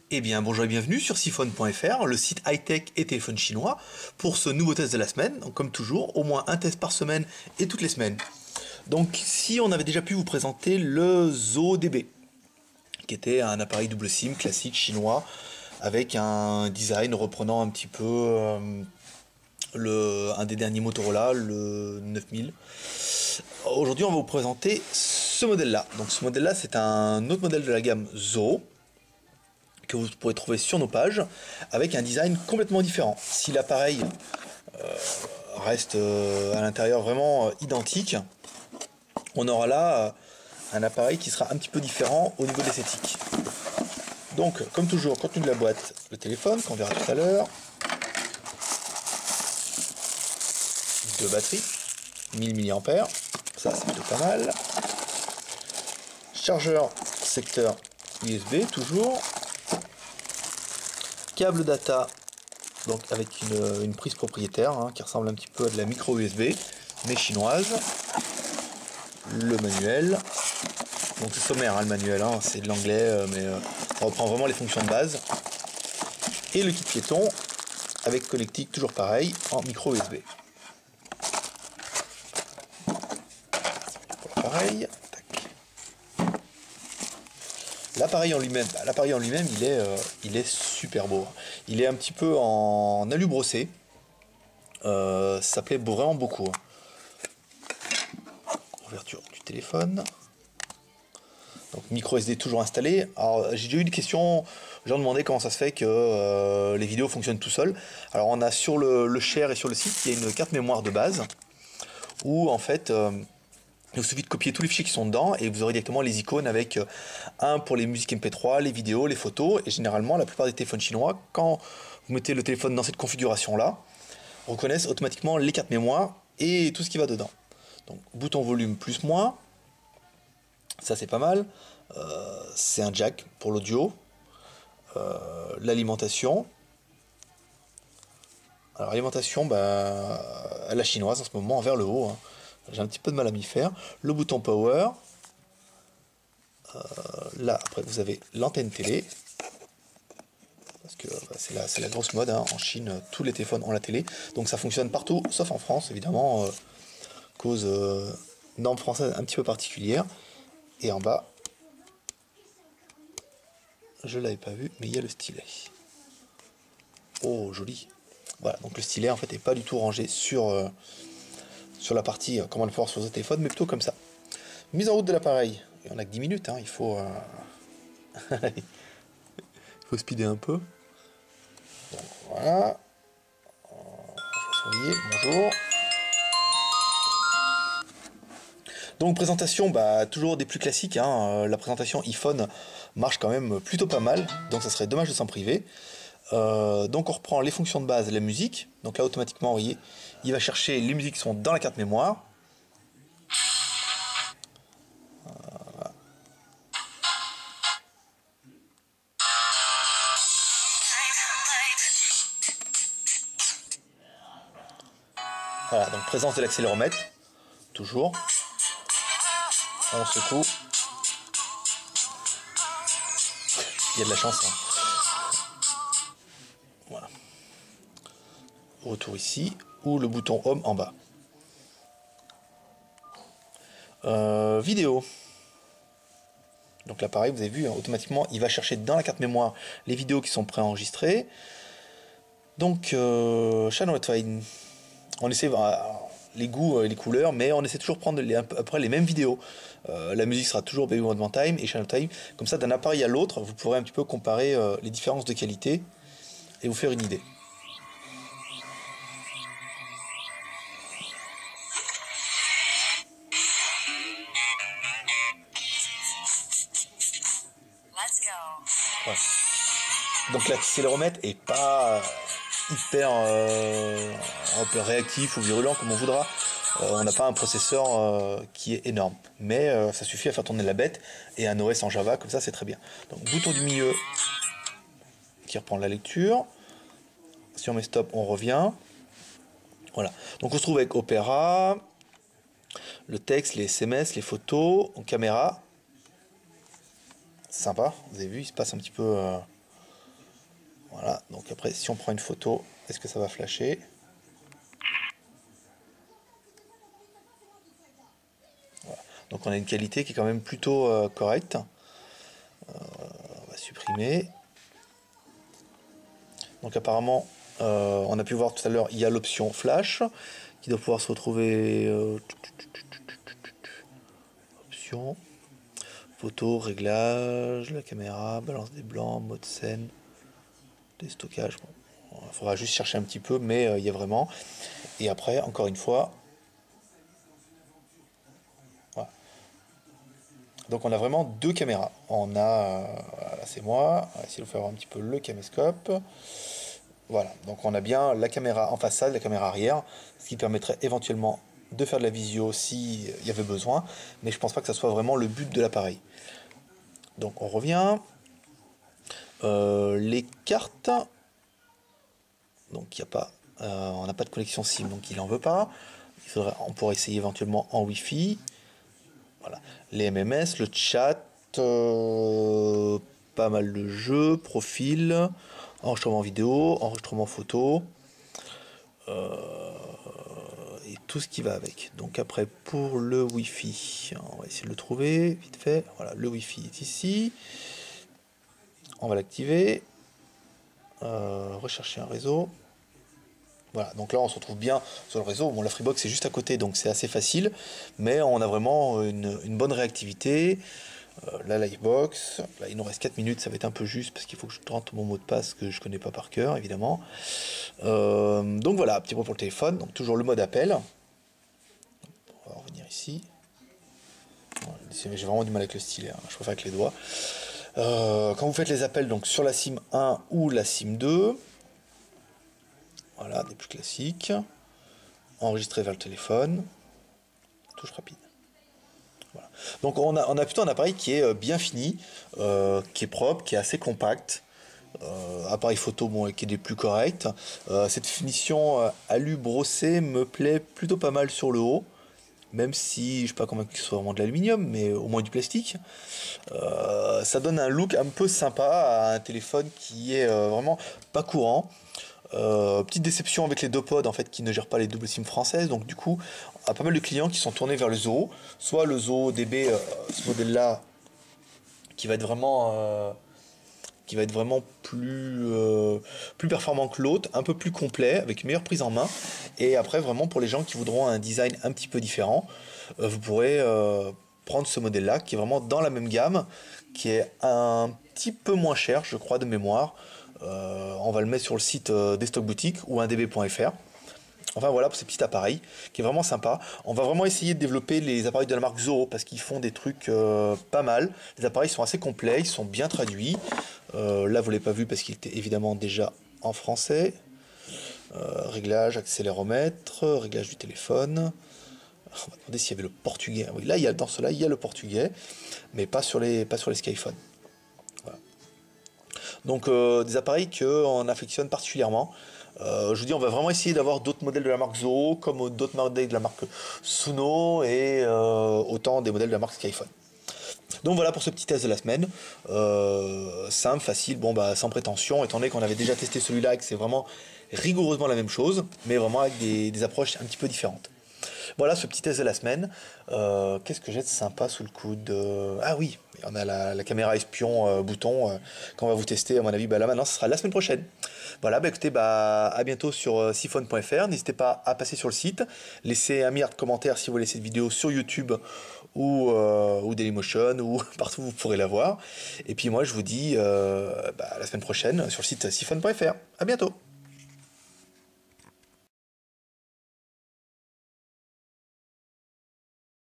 Eh bien, bonjour et bienvenue sur siphon.fr, le site high-tech et téléphone chinois, pour ce nouveau test de la semaine. Donc, comme toujours, au moins un test par semaine et toutes les semaines. Donc, si on avait déjà pu vous présenter le ZODB, qui était un appareil double SIM classique chinois, avec un design reprenant un petit peu un des derniers Motorola, le 9000. Aujourd'hui, on va vous présenter ce modèle-là. Donc, ce modèle-là, c'est un autre modèle de la gamme ZO, que vous pourrez trouver sur nos pages, avec un design complètement différent. Si l'appareil reste à l'intérieur vraiment identique, on aura là un appareil qui sera un petit peu différent au niveau de l'esthétique. Donc, comme toujours, contenu de la boîte, le téléphone, qu'on verra tout à l'heure, deux batteries, 1000 mAh, ça c'est plutôt pas mal, chargeur secteur USB, toujours, câble data, donc avec une prise propriétaire qui ressemble un petit peu à de la micro USB mais chinoise, le manuel, donc c'est sommaire le manuel, c'est de l'anglais mais on reprend vraiment les fonctions de base, et le kit piéton avec connectique toujours pareil en micro USB. Pareil. L'appareil en lui-même, il est super beau. Il est un petit peu en alu brossé. Ça plaît vraiment beaucoup. Ouverture du téléphone. Donc micro SD toujours installé. Alors j'ai déjà eu des questions. Les gens demandaient comment ça se fait que les vidéos fonctionnent tout seuls. Alors on a sur le share et sur le site, il y a une carte mémoire de base où en fait il vous suffit de copier tous les fichiers qui sont dedans et vous aurez directement les icônes avec un pour les musiques MP3, les vidéos, les photos. Et généralement, la plupart des téléphones chinois, quand vous mettez le téléphone dans cette configuration-là, reconnaissent automatiquement les cartes mémoire et tout ce qui va dedans. Donc, bouton volume plus moins, ça c'est pas mal. C'est un jack pour l'audio. L'alimentation. Alors, l'alimentation, à la chinoise en ce moment, vers le haut. J'ai un petit peu de mal à m'y faire. Le bouton power. Là, après, vous avez l'antenne télé. Parce que c'est la grosse mode. En Chine, tous les téléphones ont la télé. Donc ça fonctionne partout, sauf en France, évidemment. Cause norme française un petit peu particulière. Et en bas, je l'avais pas vu, mais il y a le stylet. Oh, joli. Voilà, donc le stylet, en fait, n'est pas du tout rangé sur la partie commande force sur le téléphone, mais plutôt comme ça. Mise en route de l'appareil. Il n'y en a que 10 minutes, il faut il faut speeder un peu. Donc voilà. Je vais surveiller. Bonjour. Donc présentation, toujours des plus classiques. La présentation iPhone marche quand même plutôt pas mal. Donc ça serait dommage de s'en priver. Donc on reprend les fonctions de base, la musique. Donc là automatiquement, vous voyez, il va chercher les musiques qui sont dans la carte mémoire. Voilà, donc présence de l'accéléromètre, toujours. On secoue. Il y a de la chance. Voilà. Retour ici, ou le bouton Home en bas. Vidéo. Donc l'appareil, vous avez vu, automatiquement, il va chercher dans la carte mémoire les vidéos qui sont préenregistrées. Donc, channel fine. On essaie les goûts et les couleurs, mais on essaie toujours de prendre à peu près les mêmes vidéos. La musique sera toujours Baby One More Time et Channel Time. Comme ça, d'un appareil à l'autre, vous pourrez un petit peu comparer les différences de qualité et vous faire une idée. Ouais. Donc l'accéléromètre est pas hyper réactif ou virulent comme on voudra. On n'a pas un processeur qui est énorme, mais ça suffit à faire tourner la bête et un OS en Java, comme ça c'est très bien. Donc bouton du milieu qui reprend la lecture. Si on met stop, on revient. Voilà. Donc on se trouve avec Opera, le texte, les SMS, les photos, en caméra. C'est sympa, vous avez vu, il se passe un petit peu Voilà, donc après si on prend une photo, est-ce que ça va flasher? Voilà. Donc on a une qualité qui est quand même plutôt correcte. On va supprimer. Donc apparemment, on a pu voir tout à l'heure, il y a l'option flash qui doit pouvoir se retrouver. Option, photo, réglage, la caméra, balance des blancs, mode scène, déstockage. Bon, il faudra juste chercher un petit peu, mais il y a vraiment. Et après, encore une fois, voilà. Donc on a vraiment deux caméras. On a, là c'est moi, on va essayer de faire un petit peu le caméscope. Voilà, donc on a bien la caméra en façade, la caméra arrière, ce qui permettrait éventuellement de faire de la visio s'il y avait besoin, mais je pense pas que ça soit vraiment le but de l'appareil. Donc on revient. Les cartes, donc il y a pas, on n'a pas de connexion SIM, donc il en veut pas. On pourrait essayer éventuellement en Wi-Fi. Voilà, les MMS, le chat, pas mal de jeux, profil, enregistrement vidéo, enregistrement photo. Et tout ce qui va avec. Donc après pour le Wi-Fi, on va essayer de le trouver vite fait. Voilà, le Wi-Fi est ici. On va l'activer. Rechercher un réseau. Voilà, donc là on se retrouve bien sur le réseau. Bon, la Freebox est juste à côté, donc c'est assez facile, mais on a vraiment une bonne réactivité. La Livebox, là il nous reste 4 minutes, ça va être un peu juste parce qu'il faut que je rentre mon mot de passe que je connais pas par cœur évidemment. Donc voilà, petit mot pour le téléphone, donc toujours le mode appel. On va revenir ici. J'ai vraiment du mal avec le stylet, hein. Je préfère avec les doigts. Quand vous faites les appels donc sur la SIM 1 ou la SIM 2, voilà, des plus classiques. Enregistrer vers le téléphone. Touche rapide. Voilà. Donc on a plutôt un appareil qui est bien fini, qui est propre, qui est assez compact. Appareil photo bon, qui est des plus corrects. Cette finition alu brossé me plaît plutôt pas mal sur le haut. Même si je ne suis pas convaincu que ce soit vraiment de l'aluminium, mais au moins du plastique. Ça donne un look un peu sympa à un téléphone qui est vraiment pas courant. Petite déception avec les deux pods en fait qui ne gèrent pas les doubles SIM françaises, donc du coup on a pas mal de clients qui sont tournés vers le Zoho, soit le Zoho DB, ce modèle là qui va être vraiment plus performant que l'autre, un peu plus complet, avec une meilleure prise en main, et après vraiment pour les gens qui voudront un design un petit peu différent, vous pourrez prendre ce modèle là qui est vraiment dans la même gamme, qui est un petit peu moins cher je crois de mémoire. On va le mettre sur le site des Stock Boutiques ou indb.fr. Enfin voilà pour ces petits appareils qui est vraiment sympa. On va vraiment essayer de développer les appareils de la marque Zoho parce qu'ils font des trucs pas mal. Les appareils sont assez complets, ils sont bien traduits. Là vous ne l'avez pas vu parce qu'il était évidemment déjà en français. Réglage, accéléromètre, réglage du téléphone. On va demander s'il y avait le portugais. Oui, là, dans cela, il y a le portugais, mais pas sur les Skyphone. Donc des appareils qu'on affectionne particulièrement. Je vous dis, on va vraiment essayer d'avoir d'autres modèles de la marque Zoho, comme d'autres modèles de la marque Suno et autant des modèles de la marque Skyphone. Donc voilà pour ce petit test de la semaine. Simple, facile, bon bah sans prétention, étant donné qu'on avait déjà testé celui-là et que c'est vraiment rigoureusement la même chose, mais vraiment avec des approches un petit peu différentes. Voilà ce petit test de la semaine. Qu'est-ce que j'ai de sympa sous le coude? Ah oui, on a la caméra espion bouton qu'on va vous tester. À mon avis, bah, là maintenant, ce sera la semaine prochaine. Voilà, bah, écoutez, bah, à bientôt sur siphon.fr. N'hésitez pas à passer sur le site. Laissez un milliard de commentaires si vous voulez cette vidéo sur YouTube ou Dailymotion ou partout où vous pourrez la voir. Et puis moi, je vous dis bah, à la semaine prochaine sur le site siphon.fr. À bientôt.